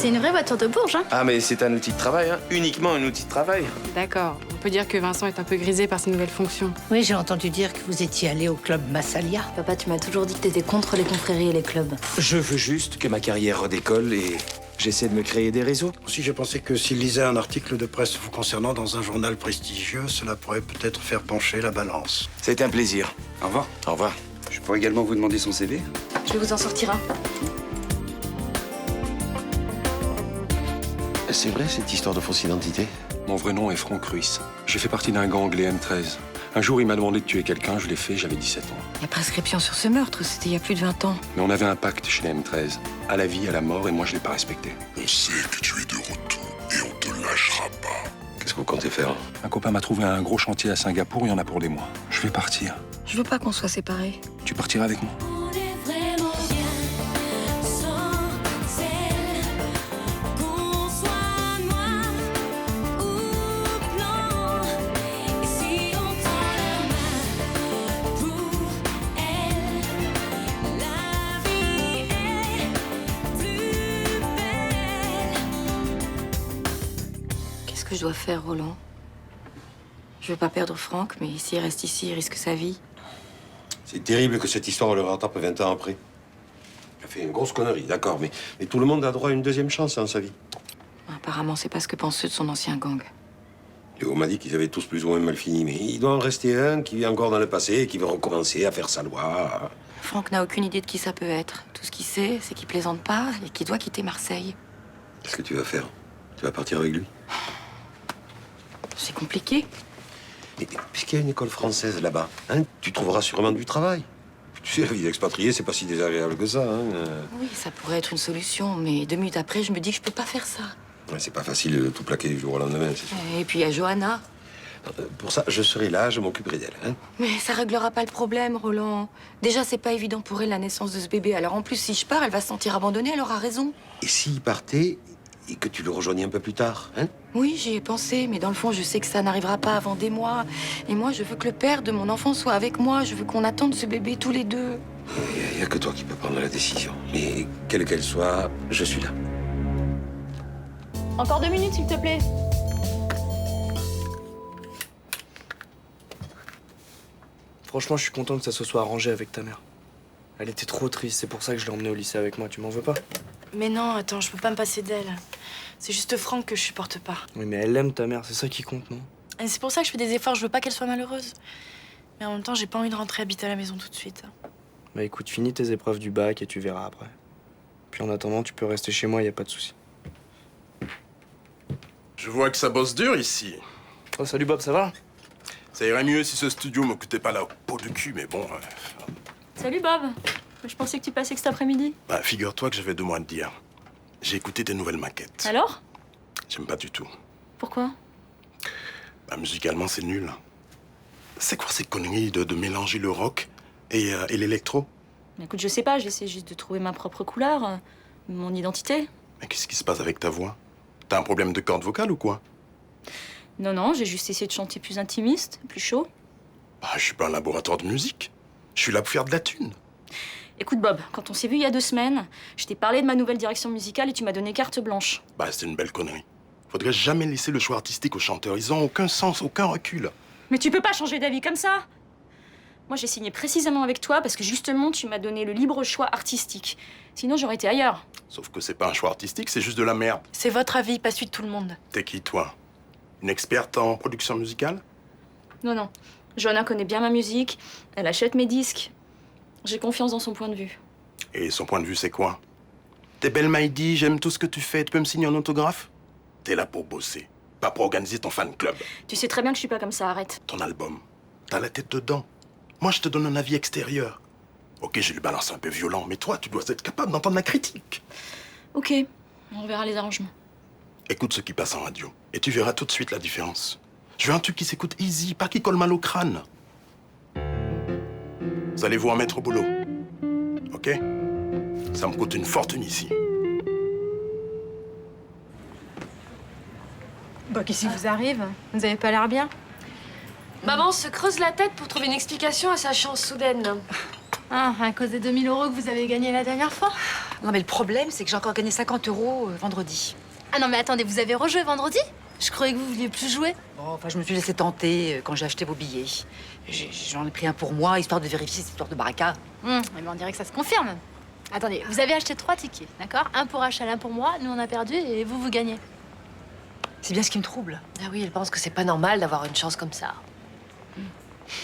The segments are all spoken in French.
C'est une vraie voiture de Bourges, hein? Ah, mais c'est un outil de travail, hein. Uniquement un outil de travail. D'accord. On peut dire que Vincent est un peu grisé par ses nouvelles fonctions. Oui, j'ai entendu dire que vous étiez allé au club Massalia. Papa, tu m'as toujours dit que t'étais contre les confréries et les clubs. Je veux juste que ma carrière redécolle et j'essaie de me créer des réseaux. Aussi, j'ai pensé que s'il lisait un article de presse vous concernant dans un journal prestigieux, cela pourrait peut-être faire pencher la balance. C'est un plaisir. Au revoir. Au revoir. Je pourrais également vous demander son CV? Je vais vous en sortir un. C'est vrai, cette histoire de fausse identité? Mon vrai nom est Franck Ruiz. J'ai fait partie d'un gang, les M13. Un jour, il m'a demandé de tuer quelqu'un, je l'ai fait, j'avais 17 ans. Il y a prescription sur ce meurtre, c'était il y a plus de 20 ans. Mais on avait un pacte chez les M13. À la vie, à la mort, et moi, je l'ai pas respecté. On sait que tu es de retour et on te lâchera pas. Qu'est-ce que vous comptez faire? Un copain m'a trouvé un gros chantier à Singapour, il y en a pour des mois. Je vais partir. Je veux pas qu'on soit séparés. Tu partiras avec moi? Qu'est-ce que je dois faire, Roland? Je veux pas perdre Franck, mais s'il reste ici, il risque sa vie. C'est terrible que cette histoire le rattrape 20 ans après. Il a fait une grosse connerie, d'accord, mais tout le monde a droit à une deuxième chance dans sa vie. Apparemment, c'est pas ce que pensent ceux de son ancien gang. Léo m'a dit qu'ils avaient tous plus ou moins mal fini, mais il doit en rester un qui vit encore dans le passé et qui veut recommencer à faire sa loi. Franck n'a aucune idée de qui ça peut être. Tout ce qu'il sait, c'est qu'il plaisante pas et qu'il doit quitter Marseille. Qu'est-ce que tu vas faire? Tu vas partir avec lui? C'est compliqué. Mais puisqu'il y a une école française là-bas, hein, tu trouveras sûrement du travail. Tu sais, la vie d'expatrié, c'est pas si désagréable que ça. Hein. Oui, ça pourrait être une solution, mais 2 minutes après, je me dis que je peux pas faire ça. Ouais, c'est pas facile de tout plaquer du jour au lendemain, c'est sûr. Et puis il y a Johanna. Pour ça, je serai là, je m'occuperai d'elle. Hein. Mais ça réglera pas le problème, Roland. Déjà, c'est pas évident pour elle la naissance de ce bébé. Alors en plus, si je pars, elle va se sentir abandonnée, elle aura raison. Et s'il partait et que tu le rejoignais un peu plus tard, hein? Oui, j'y ai pensé, mais dans le fond, je sais que ça n'arrivera pas avant des mois. Et moi, je veux que le père de mon enfant soit avec moi. Je veux qu'on attende ce bébé tous les deux. Il n'y a que toi qui peux prendre la décision. Mais quelle qu'elle soit, je suis là. Encore 2 minutes, s'il te plaît. Franchement, je suis content que ça se soit arrangé avec ta mère. Elle était trop triste, c'est pour ça que je l'ai emmenée au lycée avec moi. Tu m'en veux pas? Mais non, attends, je peux pas me passer d'elle. C'est juste Franck que je supporte pas. Oui, mais elle aime ta mère, c'est ça qui compte, non? Et c'est pour ça que je fais des efforts, je veux pas qu'elle soit malheureuse. Mais en même temps, j'ai pas envie de rentrer habiter à la maison tout de suite. Bah écoute, finis tes épreuves du bac et tu verras après. Puis en attendant, tu peux rester chez moi, y a pas de souci. Je vois que ça bosse dur ici. Oh, salut Bob, ça va? Ça irait mieux si ce studio m'occupait pas la peau de cul, mais bon... Salut Bob. Je pensais que tu passais que cet après-midi. Bah, figure-toi que j'avais 2 mois à te dire. J'ai écouté tes nouvelles maquettes. Alors? J'aime pas du tout. Pourquoi? Bah, musicalement, c'est nul. C'est quoi ces conneries de mélanger le rock et l'électro? Écoute, je sais pas, j'essaie juste de trouver ma propre couleur, mon identité. Mais qu'est-ce qui se passe avec ta voix? T'as un problème de corde vocale ou quoi? Non, non, j'ai juste essayé de chanter plus intimiste, plus chaud. Bah, je suis pas un laboratoire de musique. Je suis là pour faire de la thune. Écoute Bob, quand on s'est vu il y a 2 semaines, je t'ai parlé de ma nouvelle direction musicale et tu m'as donné carte blanche. Bah, c'est une belle connerie. Faudrait jamais laisser le choix artistique aux chanteurs. Ils ont aucun sens, aucun recul. Mais tu peux pas changer d'avis comme ça. Moi, j'ai signé précisément avec toi parce que justement, tu m'as donné le libre choix artistique. Sinon, j'aurais été ailleurs. Sauf que c'est pas un choix artistique, c'est juste de la merde. C'est votre avis, pas celui de tout le monde. T'es qui, toi? Une experte en production musicale? Non, non. Johanna connaît bien ma musique, elle achète mes disques. J'ai confiance dans son point de vue. Et son point de vue, c'est quoi? T'es belle, Maïdi, j'aime tout ce que tu fais. Tu peux me signer un autographe? T'es là pour bosser, pas pour organiser ton fan club. Tu sais très bien que je suis pas comme ça, arrête. Ton album, t'as la tête dedans. Moi, je te donne un avis extérieur. Ok, j'ai le balance un peu violent, mais toi, tu dois être capable d'entendre la critique. Ok, on verra les arrangements. Écoute ce qui passe en radio, et tu verras tout de suite la différence. Je veux un truc qui s'écoute easy, pas qui colle mal au crâne. Vous allez vous en mettre au boulot. Ok? Ça me coûte une fortune ici. Bon, qu'est-ce qui vous arrive? Vous avez pas l'air bien? Maman se creuse la tête pour trouver une explication à sa chance soudaine. Ah, à cause des 2000 € que vous avez gagnés la dernière fois? Non, mais le problème, c'est que j'ai encore gagné 50 € vendredi. Ah non, mais attendez, vous avez rejoué vendredi? Je croyais que vous vouliez plus jouer. Bon, enfin, je me suis laissé tenter quand j'ai acheté vos billets. J'en ai pris un pour moi, histoire de vérifier cette histoire de baraka. Mais on dirait que ça se confirme. Attendez, vous avez acheté 3 tickets, d'accord? Un pour Rachel, un pour moi. Nous, on a perdu et vous gagnez. C'est bien ce qui me trouble. Ah oui, elle pense que c'est pas normal d'avoir une chance comme ça.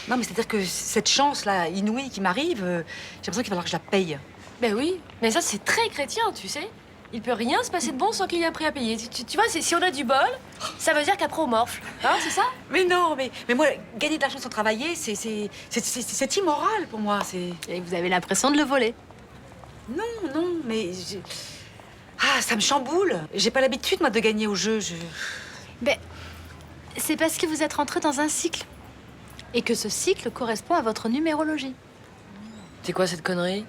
Non, mais c'est-à-dire que cette chance-là, inouïe, qui m'arrive, j'ai l'impression qu'il va falloir que je la paye. Ben oui, mais ça c'est très chrétien, tu sais. Il peut rien se passer de bon sans qu'il y ait un prix à payer. Tu vois, si on a du bol, ça veut dire qu'après on morfle. Hein, c'est ça? Mais non, mais moi, gagner de l'argent sans travailler, c'est immoral pour moi. Et vous avez l'impression de le voler. Non, mais... Ah, ça me chamboule. J'ai pas l'habitude, moi, de gagner au jeu. Ben, c'est parce que vous êtes rentré dans un cycle. Et que ce cycle correspond à votre numérologie. C'est quoi cette connerie?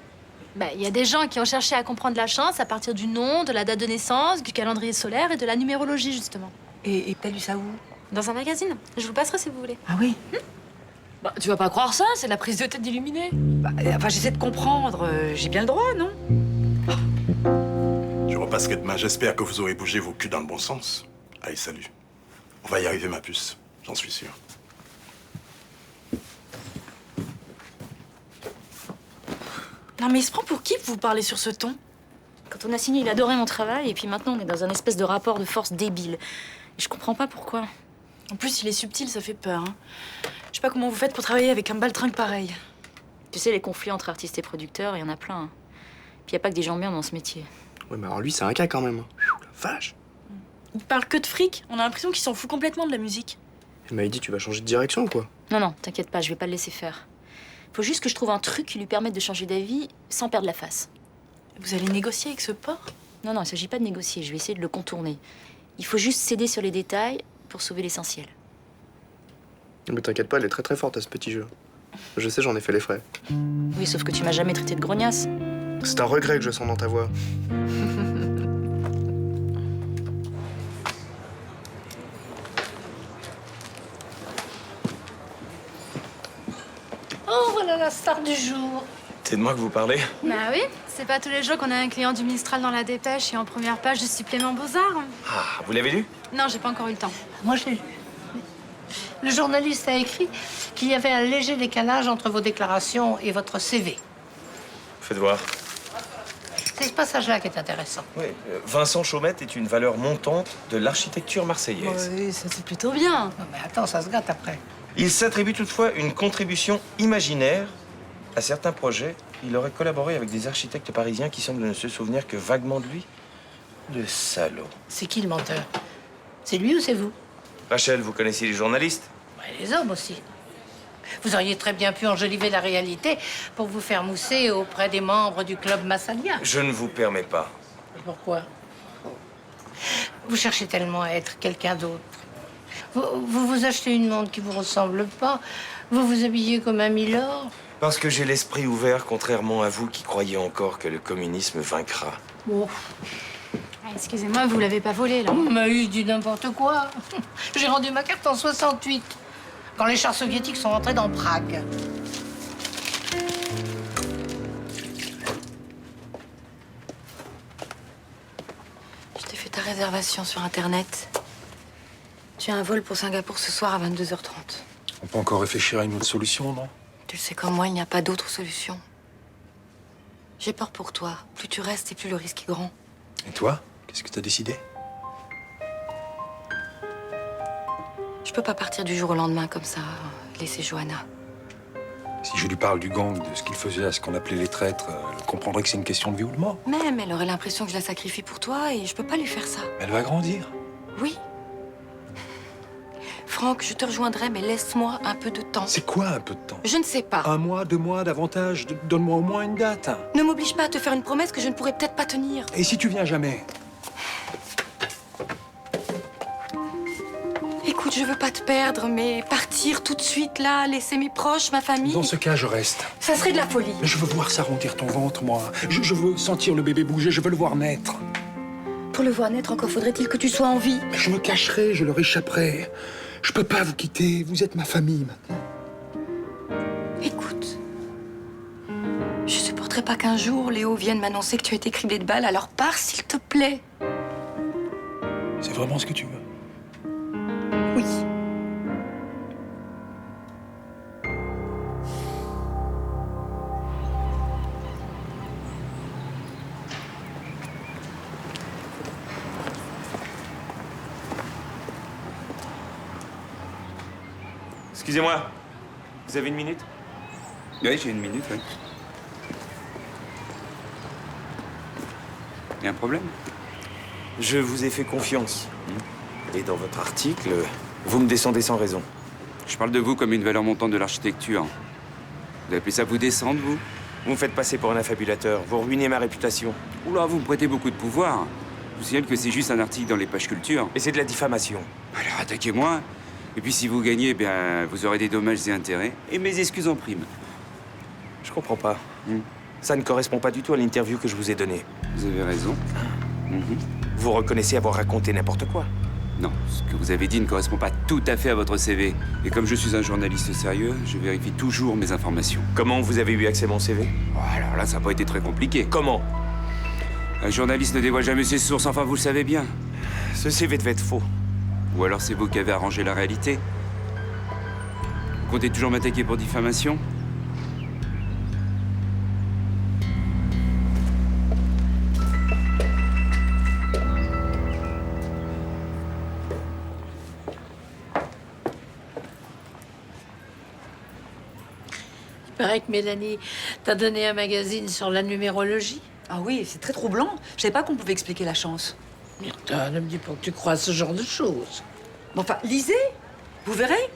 Ben, il y a des gens qui ont cherché à comprendre la chance à partir du nom, de la date de naissance, du calendrier solaire et de la numérologie, justement. Et t'as lu ça où? Dans un magazine. Je vous passerai si vous voulez. Ah oui? Bah, tu vas pas croire ça, c'est la prise de tête d'Illuminé. Enfin, j'essaie de comprendre. J'ai bien le droit, non? Je repasserai demain. J'espère que vous aurez bougé vos culs dans le bon sens. Allez, salut. On va y arriver, ma puce. J'en suis sûr. Non, mais il se prend pour qui vous parlez sur ce ton? Quand on a signé, il adorait mon travail, et puis maintenant, on est dans un espèce de rapport de force débile. Et je comprends pas pourquoi. En plus, il est subtil, ça fait peur. Hein. Je sais pas comment vous faites pour travailler avec un baltringue pareil. Tu sais, les conflits entre artistes et producteurs, il y en a plein. Hein. Puis y a pas que des gens bien dans ce métier. Ouais, mais alors lui, c'est un cas quand même. La vache. Il parle que de fric. On a l'impression qu'il s'en fout complètement de la musique. Il m'a dit, tu vas changer de direction ou quoi? Non, t'inquiète pas, je vais pas le laisser faire. Faut juste que je trouve un truc qui lui permette de changer d'avis sans perdre la face. Vous allez négocier avec ce porc? Non, il s'agit pas de négocier, je vais essayer de le contourner. Il faut juste céder sur les détails pour sauver l'essentiel. Mais t'inquiète pas, elle est très très forte à ce petit jeu. Je sais, j'en ai fait les frais. Oui, sauf que tu m'as jamais traité de grognasse. C'est un regret que je sens dans ta voix. Oh, voilà la star du jour. C'est de moi que vous parlez? Bah oui, c'est pas tous les jours qu'on a un client du Mistral dans la dépêche et en première page du supplément Beaux-Arts. Ah, vous l'avez lu? Non, j'ai pas encore eu le temps. Moi, je l'ai lu. Le journaliste a écrit qu'il y avait un léger décalage entre vos déclarations et votre CV. Faites voir. C'est ce passage-là qui est intéressant. Oui, Vincent Chaumette est une valeur montante de l'architecture marseillaise. Oui, ça c'est plutôt bien. Non, mais attends, ça se gâte après. Il s'attribue toutefois une contribution imaginaire à certains projets. Il aurait collaboré avec des architectes parisiens qui semblent ne se souvenir que vaguement de lui. Le salaud. C'est qui le menteur? C'est lui ou c'est vous? Rachel, vous connaissez les journalistes? Ouais, les hommes aussi. Vous auriez très bien pu enjoliver la réalité pour vous faire mousser auprès des membres du club Massalia. Je ne vous permets pas. Pourquoi? Vous cherchez tellement à être quelqu'un d'autre. Vous achetez une montre qui vous ressemble pas. Vous vous habillez comme un milord. Parce que j'ai l'esprit ouvert, contrairement à vous qui croyez encore que le communisme vaincra. Bon. Ah, excusez-moi, vous l'avez pas volé, là. Mais il dit n'importe quoi. J'ai rendu ma carte en 68, quand les chars soviétiques sont entrés dans Prague. Je t'ai fait ta réservation sur Internet. Tu as un vol pour Singapour ce soir à 22h30. On peut encore réfléchir à une autre solution, non? Tu le sais comme moi, il n'y a pas d'autre solution. J'ai peur pour toi. Plus tu restes et plus le risque est grand. Et toi? Qu'est-ce que t'as décidé? Je peux pas partir du jour au lendemain comme ça, laisser Johanna. Si je lui parle du gang, de ce qu'il faisait à ce qu'on appelait les traîtres, elle comprendrait que c'est une question de vie ou de mort. Même, elle aurait l'impression que je la sacrifie pour toi et je peux pas lui faire ça. Elle va grandir. Oui. Franck, je te rejoindrai, mais laisse-moi un peu de temps. C'est quoi un peu de temps? Je ne sais pas. 1 mois, 2 mois davantage? Donne-moi au moins une date. Ne m'oblige pas à te faire une promesse que je ne pourrais peut-être pas tenir. Et si tu viens jamais? Écoute, je veux pas te perdre, mais partir tout de suite là, laisser mes proches, ma famille... Dans ce cas, je reste. Ça serait de la folie. Je veux voir s'arrondir ton ventre, moi. Je veux sentir le bébé bouger, je veux le voir naître. Pour le voir naître, encore faudrait-il que tu sois en vie. Mais je me cacherai, je leur échapperai. Je peux pas vous quitter, vous êtes ma famille maintenant. Écoute, je supporterai voudrais pas qu'un jour, Léo vienne m'annoncer que tu as été criblé de balles, alors pars, s'il te plaît. C'est vraiment ce que tu veux? Oui. Excusez-moi, vous avez une minute? Oui, j'ai une minute, oui. Il y a un problème? Je vous ai fait confiance. Et dans votre article, vous me descendez sans raison. Je parle de vous comme une valeur montante de l'architecture. Vous appelez ça vous descendre, vous? Vous me faites passer pour un affabulateur. Vous ruinez ma réputation. Oula, vous me prêtez beaucoup de pouvoir. Je vous signale que c'est juste un article dans les pages culture. Et c'est de la diffamation. Alors attaquez-moi. Et puis si vous gagnez, bien, vous aurez des dommages et intérêts. Et mes excuses en prime. Je comprends pas. Ça ne correspond pas du tout à l'interview que je vous ai donnée. Vous avez raison. Vous reconnaissez avoir raconté n'importe quoi? Non, ce que vous avez dit ne correspond pas tout à fait à votre CV. Et comme je suis un journaliste sérieux, je vérifie toujours mes informations. Comment vous avez eu accès à mon CV? Oh, alors là, ça n'a pas été très compliqué. Comment? Un journaliste ne dévoile jamais ses sources, enfin vous le savez bien. Ce CV devait être faux. Ou alors c'est vous qui avez arrangé la réalité. Vous comptez toujours m'attaquer pour diffamation? Il paraît que Mélanie t'a donné un magazine sur la numérologie. Ah oui, c'est très troublant. Je savais pas qu'on pouvait expliquer la chance. Myrta, ne me dis pas que tu crois à ce genre de choses. Bon, enfin, lisez, vous verrez.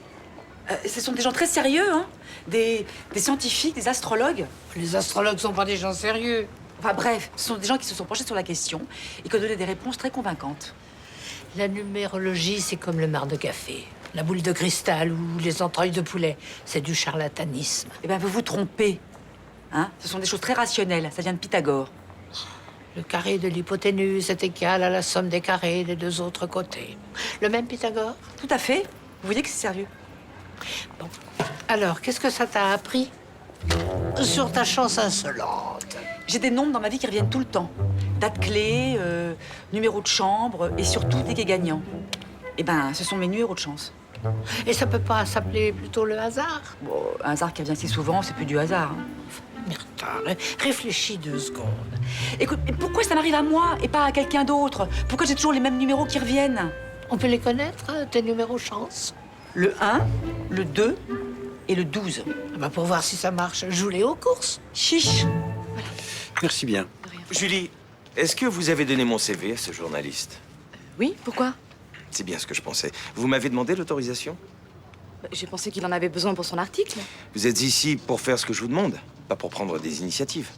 Ce sont des gens très sérieux, hein. Des scientifiques, des astrologues. Les astrologues sont pas des gens sérieux. Enfin bref, ce sont des gens qui se sont penchés sur la question et qui ont donné des réponses très convaincantes. La numérologie, c'est comme le marc de café, la boule de cristal ou les entrailles de poulet. C'est du charlatanisme. Eh bien, vous vous trompez. Hein, ce sont des choses très rationnelles. Ça vient de Pythagore. Le carré de l'hypoténuse est égal à la somme des carrés des deux autres côtés. Le même Pythagore? Tout à fait. Vous voyez que c'est sérieux. Bon. Alors, qu'est-ce que ça t'a appris sur ta chance insolente? J'ai des nombres dans ma vie qui reviennent tout le temps. Date clé, numéro de chambre et surtout ticket gagnant. Eh ben, ce sont mes numéros de chance. Et ça peut pas s'appeler plutôt le hasard? Bon, un hasard qui revient si souvent, c'est plus du hasard. Hein. Myrta, réfléchis 2 secondes. Écoute, mais pourquoi ça m'arrive à moi et pas à quelqu'un d'autre? Pourquoi j'ai toujours les mêmes numéros qui reviennent? On peut les connaître, tes numéros chance? Le 1, le 2 et le 12. Ah bah pour voir si ça marche, joue-les aux courses. Chiche. Voilà. Merci bien. Julie, est-ce que vous avez donné mon CV à ce journaliste? Oui, pourquoi? C'est bien ce que je pensais. Vous m'avez demandé l'autorisation? J'ai pensé qu'il en avait besoin pour son article. Vous êtes ici pour faire ce que je vous demande, pas pour prendre des initiatives.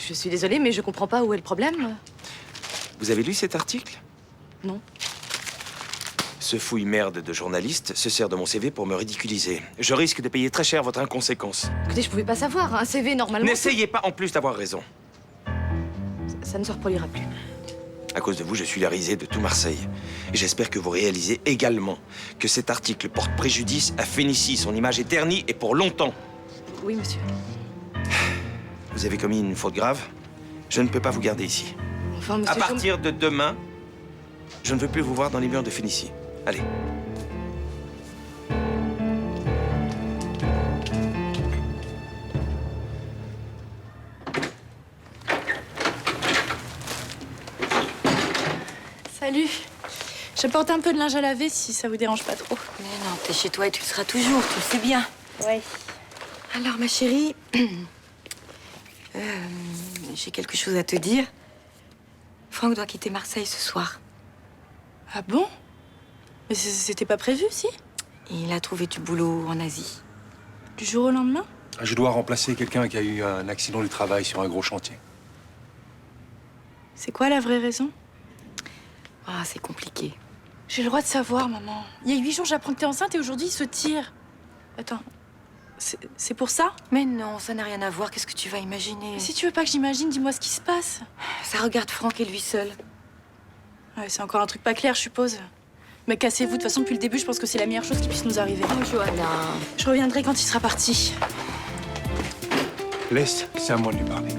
Je suis désolée, mais je comprends pas où est le problème. Vous avez lu cet article? Non. Ce fouille-merde de journaliste se sert de mon CV pour me ridiculiser. Je risque de payer très cher votre inconséquence. Écoutez, je pouvais pas savoir. Un CV, normalement... N'essayez pas en plus d'avoir raison. Ça ne se reproduira plus. À cause de vous, je suis la risée de tout Marseille. Et j'espère que vous réalisez également que cet article porte préjudice à Phénicie. Son image est ternie et pour longtemps. Oui, monsieur. Vous avez commis une faute grave. Je ne peux pas vous garder ici. Enfin, monsieur, à partir de demain, je ne veux plus vous voir dans les murs de Phénicie. Allez. Salut. J'apporte un peu de linge à laver si ça vous dérange pas trop. Mais non, t'es chez toi et tu le seras toujours, tu le sais bien. Ouais. Alors, ma chérie, j'ai quelque chose à te dire. Franck doit quitter Marseille ce soir. Ah bon? Mais c'était pas prévu, si? Il a trouvé du boulot en Asie. Du jour au lendemain? Je dois remplacer quelqu'un qui a eu un accident du travail sur un gros chantier. C'est quoi la vraie raison? Ah, c'est compliqué. J'ai le droit de savoir, maman. Il y a 8 jours, j'apprends que t'es enceinte et aujourd'hui, il se tire. Attends, c'est pour ça? Mais non, ça n'a rien à voir. Qu'est-ce que tu vas imaginer? Mais si tu veux pas que j'imagine, dis-moi ce qui se passe. Ça regarde Franck et lui seul. Ouais, c'est encore un truc pas clair, je suppose. Mais cassez-vous, de toute façon, depuis le début, je pense que c'est la meilleure chose qui puisse nous arriver. Oh, Johanna. Je reviendrai quand il sera parti. Laisse, c'est à moi de lui parler.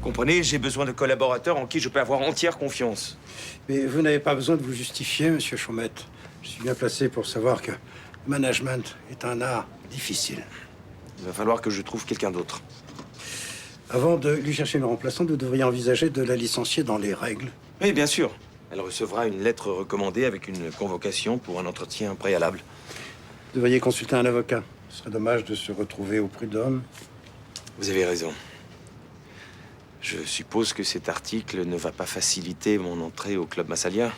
Comprenez, j'ai besoin de collaborateurs en qui je peux avoir entière confiance. Mais vous n'avez pas besoin de vous justifier, monsieur Chaumette. Je suis bien placé pour savoir que le management est un art difficile. Il va falloir que je trouve quelqu'un d'autre. Avant de lui chercher une remplaçante, vous devriez envisager de la licencier dans les règles. Oui, bien sûr. Elle recevra une lettre recommandée avec une convocation pour un entretien préalable. Vous devriez consulter un avocat. Ce serait dommage de se retrouver au prud'homme. Vous avez raison. Je suppose que cet article ne va pas faciliter mon entrée au Club Massalia.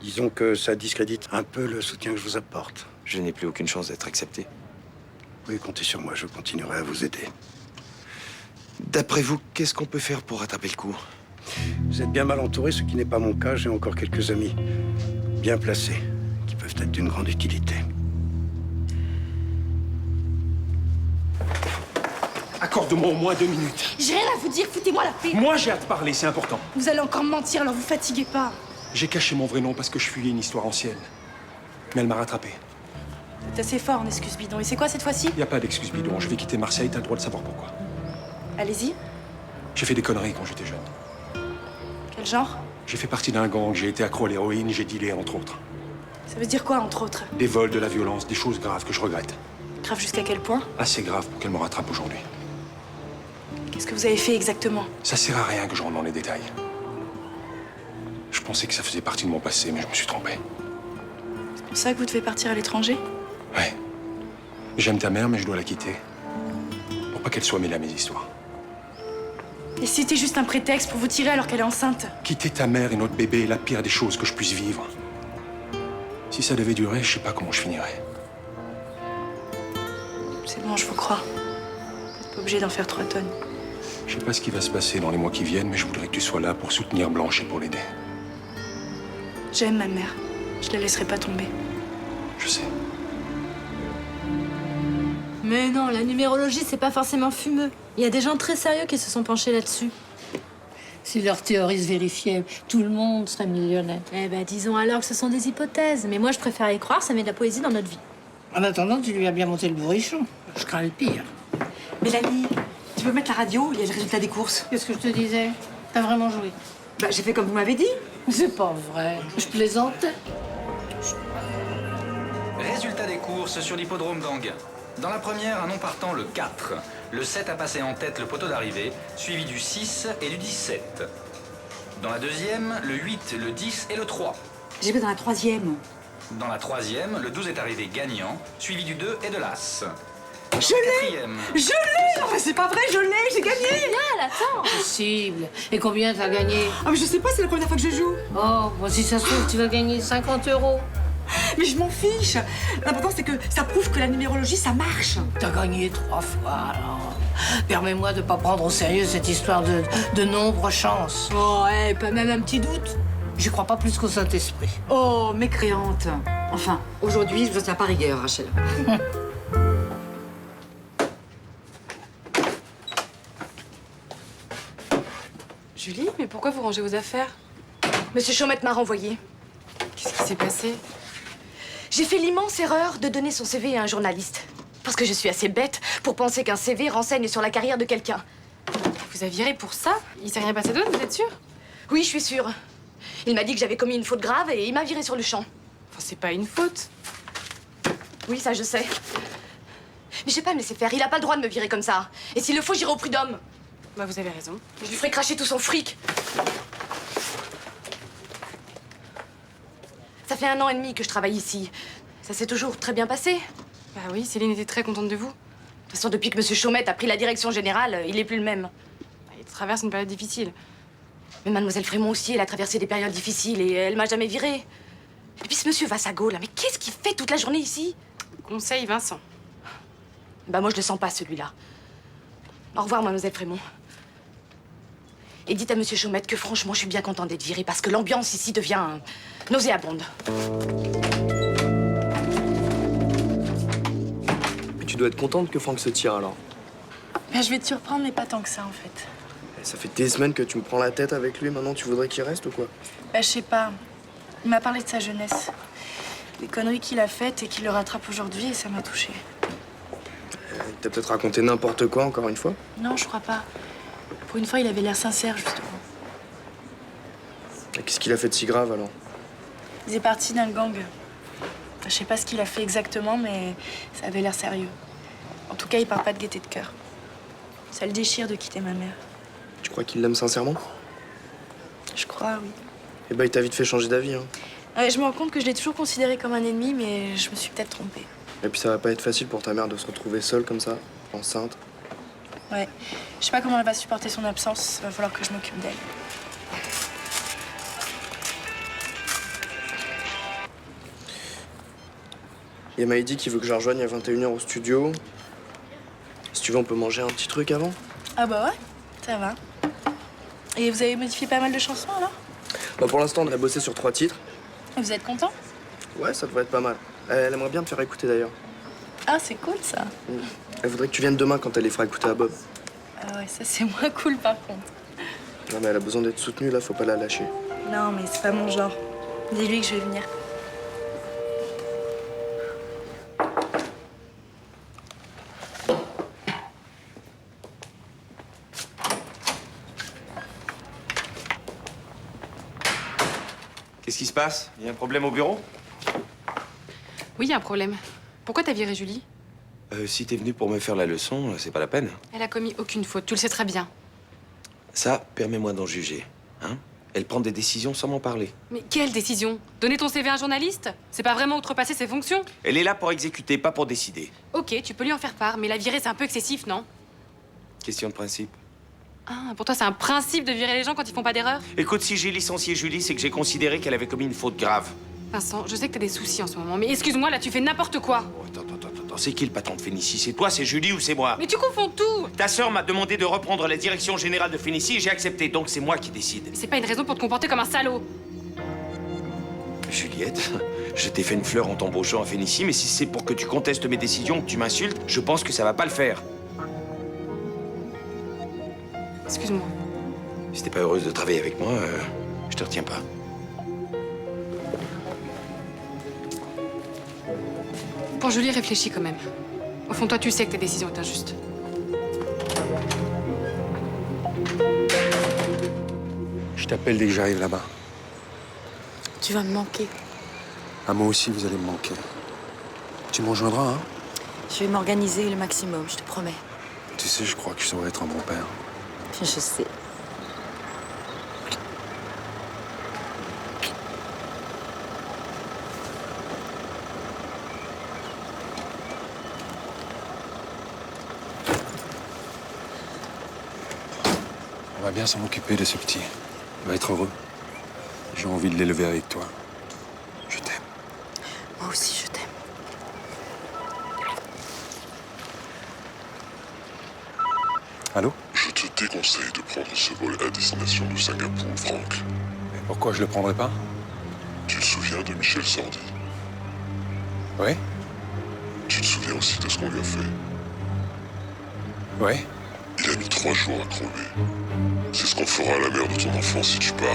Disons que ça discrédite un peu le soutien que je vous apporte. Je n'ai plus aucune chance d'être accepté. Oui, comptez sur moi, je continuerai à vous aider. D'après vous, qu'est-ce qu'on peut faire pour rattraper le coup? Vous êtes bien mal entouré, ce qui n'est pas mon cas. J'ai encore quelques amis bien placés qui peuvent être d'une grande utilité. Accorde-moi au moins 2 minutes. J'ai rien à vous dire, foutez-moi la paix. Moi, j'ai à te parler, c'est important. Vous allez encore me mentir, alors vous fatiguez pas. J'ai caché mon vrai nom parce que je fuyais une histoire ancienne. Mais elle m'a rattrapé. C'est assez fort en excuse bidon. Et c'est quoi cette fois-ci? Y a pas d'excuse bidon. Je vais quitter Marseille, t'as le droit de savoir pourquoi. Allez-y. J'ai fait des conneries quand j'étais jeune. Quel genre? J'ai fait partie d'un gang, j'ai été accro à l'héroïne, j'ai dealé, entre autres. Ça veut dire quoi, entre autres? Des vols, de la violence, des choses graves que je regrette. Grave jusqu'à quel point? Assez graves pour qu'elle me rattrape aujourd'hui. Qu'est-ce que vous avez fait exactement? Ça sert à rien que je rentre dans les détails. Je pensais que ça faisait partie de mon passé, mais je me suis trompé. C'est pour ça que vous devez partir à l'étranger? Ouais. J'aime ta mère, mais je dois la quitter. Pour pas qu'elle soit mêlée à mes histoires. Et si c'était juste un prétexte pour vous tirer alors qu'elle est enceinte? Quitter ta mère et notre bébé est la pire des choses que je puisse vivre. Si ça devait durer, je sais pas comment je finirais. C'est bon, je vous crois. Vous n'êtes pas obligé d'en faire 3 tonnes. Je sais pas ce qui va se passer dans les mois qui viennent, mais je voudrais que tu sois là pour soutenir Blanche et pour l'aider. J'aime ma mère. Je la laisserai pas tomber. Je sais. Mais non, la numérologie, c'est pas forcément fumeux. Il y a des gens très sérieux qui se sont penchés là-dessus. Si leur théorie se vérifiait, tout le monde serait millionnaire. Eh ben, disons alors que ce sont des hypothèses. Mais moi, je préfère y croire, ça met de la poésie dans notre vie. En attendant, tu lui as bien monté le bourrichon. Je crains le pire. Mélanie, tu peux mettre la radio? Il y a le résultat des courses. Qu'est-ce que je te disais? T'as vraiment joué? Bah, j'ai fait comme vous m'avez dit. C'est pas vrai. Je plaisantais. Résultat des courses sur l'hippodrome d'Anguin. Dans la première, un non partant, le 4. Le 7 a passé en tête le poteau d'arrivée, suivi du 6 et du 17. Dans la deuxième, le 8, le 10 et le 3. J'ai fait dans la troisième. Dans la troisième, le 12 est arrivé gagnant, suivi du 2 et de l'As. Dans Je la l'ai! quatrième, Je l'ai! Non, mais c'est pas vrai, je l'ai! J'ai gagné! Génial, attends! Possible. Et combien t'as gagné? Ah, mais je sais pas, c'est la première fois que je joue. Oh, bon, si ça se trouve, tu vas gagner 50 €. Mais je m'en fiche. L'important, c'est que ça prouve que la numérologie, ça marche. T'as gagné 3 fois, alors. Permets-moi de pas prendre au sérieux cette histoire de nombre chance. Oh, ouais, pas même un petit doute. J'y crois pas plus qu'au Saint-Esprit. Oh, mécréante. Enfin, aujourd'hui, je vous tiens pas rigueur, Rachel. Julie, mais pourquoi vous rangez vos affaires? Monsieur Chaumette m'a renvoyé. Qu'est-ce qui s'est passé? J'ai fait l'immense erreur de donner son CV à un journaliste. Parce que je suis assez bête pour penser qu'un CV renseigne sur la carrière de quelqu'un. Vous avez viré pour ça? Il s'est rien passé d'autre, vous êtes sûre? Oui, je suis sûre. Il m'a dit que j'avais commis une faute grave et il m'a viré sur le champ. Enfin, c'est pas une faute. Oui, ça je sais. Mais je vais pas me laisser faire. Il a pas le droit de me virer comme ça. Et s'il le faut, j'irai au prud'homme. Bah, vous avez raison. Je lui ferai cracher tout son fric. Ça fait 1 an et demi que je travaille ici. Ça s'est toujours très bien passé. Bah oui, Céline était très contente de vous. De toute façon, depuis que Monsieur Chaumette a pris la direction générale, il est plus le même. Bah, il traverse une période difficile. Mais Mademoiselle Frémont aussi, elle a traversé des périodes difficiles et elle m'a jamais virée. Et puis ce monsieur Vassago, là, mais qu'est-ce qu'il fait toute la journée ici? Conseil Vincent. Bah moi, je le sens pas, celui-là. Au revoir, Mademoiselle Frémont. Et dites à Monsieur Chaumette que franchement, je suis bien contente d'être virée parce que l'ambiance ici devient nauséabonde. Mais tu dois être contente que Franck se tire alors. Bah, je vais te surprendre, mais pas tant que ça, en fait. Ça fait des semaines que tu me prends la tête avec lui, maintenant tu voudrais qu'il reste ou quoi? Bah, je sais pas. Il m'a parlé de sa jeunesse. Des conneries qu'il a faites et qu'il le rattrape aujourd'hui et ça m'a touchée. Il t'a peut-être raconté n'importe quoi, encore une fois. Non, je crois pas. Pour une fois, il avait l'air sincère, justement. Et qu'est-ce qu'il a fait de si grave, alors? Il est parti d'un gang. Je sais pas ce qu'il a fait exactement, mais ça avait l'air sérieux. En tout cas, il parle pas de gaieté de cœur. Ça le déchire de quitter ma mère. Tu crois qu'il l'aime sincèrement? Je crois, oui. Eh ben, il t'a vite fait changer d'avis, hein. Ouais, je me rends compte que je l'ai toujours considéré comme un ennemi, mais je me suis peut-être trompée. Et puis ça va pas être facile pour ta mère de se retrouver seule comme ça, enceinte. Ouais. Je sais pas comment elle va supporter son absence. Va falloir que je m'occupe d'elle. Il y a Maïdi qui veut que je la rejoigne à 21h au studio. Si tu veux, on peut manger un petit truc avant. Ah bah ouais, ça va. Et vous avez modifié pas mal de chansons, alors? Bah pour l'instant, on a bossé sur 3 titres. Et vous êtes content? Ouais, ça devrait être pas mal. Elle aimerait bien te faire écouter, d'ailleurs. Ah, c'est cool, ça. Elle voudrait que tu viennes demain quand elle les fera écouter à Bob. Ah ouais, ça, c'est moins cool, par contre. Non, mais elle a besoin d'être soutenue, là, faut pas la lâcher. Non, mais c'est pas mon genre. Dis-lui que je vais venir. Qu'est-ce qui se passe? Il y a un problème au bureau? Oui, il y a un problème. Pourquoi t'as viré Julie? Si t'es venu pour me faire la leçon, c'est pas la peine. Elle a commis aucune faute, tu le sais très bien. Ça, permets-moi d'en juger. Hein? Elle prend des décisions sans m'en parler. Mais quelle décision? Donner ton CV à un journaliste? C'est pas vraiment outrepasser ses fonctions? Elle est là pour exécuter, pas pour décider. Ok, tu peux lui en faire part, mais la virer, c'est un peu excessif, non? Question de principe. Ah, pour toi, c'est un principe de virer les gens quand ils font pas d'erreur? Écoute, si j'ai licencié Julie, c'est que j'ai considéré qu'elle avait commis une faute grave. Vincent, je sais que t'as des soucis en ce moment, mais excuse-moi, là, tu fais n'importe quoi. Oh, attends, c'est qui le patron de Phénicie? C'est toi, c'est Julie ou c'est moi? Mais tu confonds tout! Ta sœur m'a demandé de reprendre la direction générale de Phénicie et j'ai accepté, donc c'est moi qui décide. C'est pas une raison pour te comporter comme un salaud. Juliette, je t'ai fait une fleur en t'embauchant à Phénicie, mais si c'est pour que tu contestes mes décisions, que tu m'insultes, je pense que ça va pas le faire. Excuse-moi. Si t'es pas heureuse de travailler avec moi, je te retiens pas. Pour Julie, réfléchis quand même. Au fond, toi, tu sais que tes décisions sont injustes. Je t'appelle dès que j'arrive là-bas. Tu vas me manquer. Ah, moi aussi, vous allez me manquer. Tu me rejoindras, hein? Je vais m'organiser le maximum, je te promets. Tu sais, je crois que je saurais être un bon père. Je sais. On va bien s'en occuper de ce petit. Il va être heureux. J'ai envie de l'élever avec toi. Je t'aime. Moi aussi, je t'aime. Allô? Je te déconseille de prendre ce vol à destination de Singapour, Franck. Mais pourquoi je le prendrais pas? Tu te souviens de Michel Sordi? Ouais? Tu te souviens aussi de ce qu'on lui a fait? Ouais? Il a mis 3 jours à crever. C'est ce qu'on fera à la mère de ton enfant si tu pars.